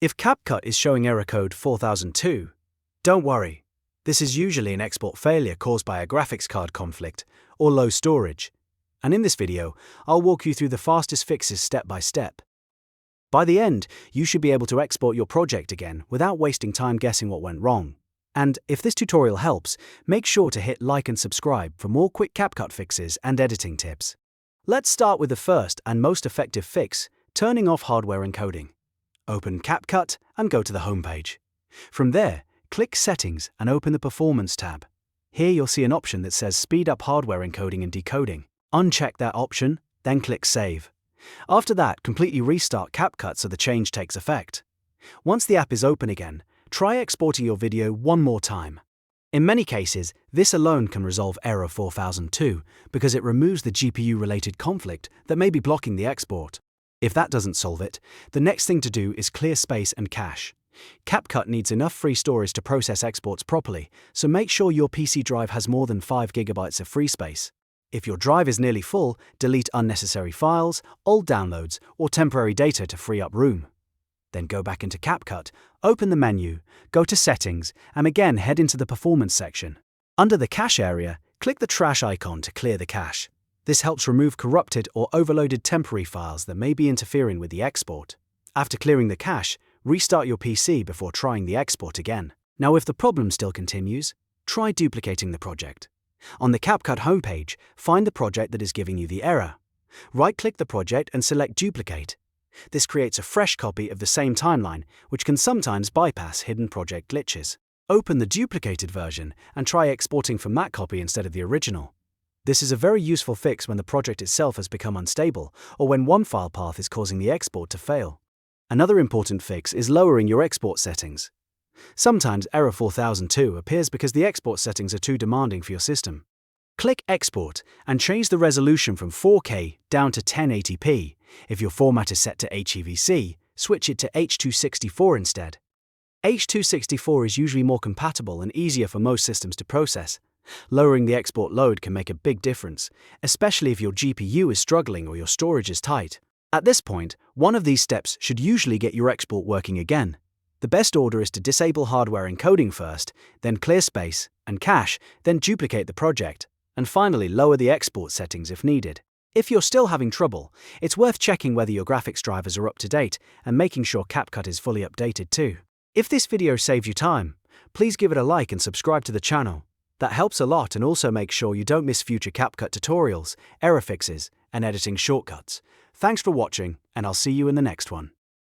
If CapCut is showing error code 4002, don't worry. This is usually an export failure caused by a graphics card conflict or low storage. And in this video, I'll walk you through the fastest fixes step by step. By the end, you should be able to export your project again without wasting time guessing what went wrong. And if this tutorial helps, make sure to hit like and subscribe for more quick CapCut fixes and editing tips. Let's start with the first and most effective fix, turning off hardware encoding. Open CapCut and go to the home page. From there, click Settings and open the Performance tab. Here you'll see an option that says Speed up hardware encoding and decoding. Uncheck that option, then click Save. After that, completely restart CapCut so the change takes effect. Once the app is open again, try exporting your video one more time. In many cases, this alone can resolve error 4002 because it removes the GPU-related conflict that may be blocking the export. If that doesn't solve it, the next thing to do is clear space and cache. CapCut needs enough free storage to process exports properly, so make sure your PC drive has more than 5 GB of free space. If your drive is nearly full, delete unnecessary files, old downloads, or temporary data to free up room. Then go back into CapCut, open the menu, go to Settings, and again head into the Performance section. Under the Cache area, click the trash icon to clear the cache. This helps remove corrupted or overloaded temporary files that may be interfering with the export. After clearing the cache, restart your PC before trying the export again. Now, if the problem still continues, try duplicating the project. On the CapCut homepage, find the project that is giving you the error. Right-click the project and select Duplicate. This creates a fresh copy of the same timeline, which can sometimes bypass hidden project glitches. Open the duplicated version and try exporting from that copy instead of the original. This is a very useful fix when the project itself has become unstable or when one file path is causing the export to fail. Another important fix is lowering your export settings. Sometimes error 4002 appears because the export settings are too demanding for your system. Click Export and change the resolution from 4K down to 1080p. If your format is set to HEVC, switch it to H.264 instead. H.264 is usually more compatible and easier for most systems to process. Lowering the export load can make a big difference, especially if your GPU is struggling or your storage is tight. At this point, one of these steps should usually get your export working again. The best order is to disable hardware encoding first, then clear space and cache, then duplicate the project, and finally lower the export settings if needed. If you're still having trouble, it's worth checking whether your graphics drivers are up to date and making sure CapCut is fully updated too. If this video saved you time, please give it a like and subscribe to the channel. That helps a lot and also makes sure you don't miss future CapCut tutorials, error fixes, and editing shortcuts. Thanks for watching, and I'll see you in the next one.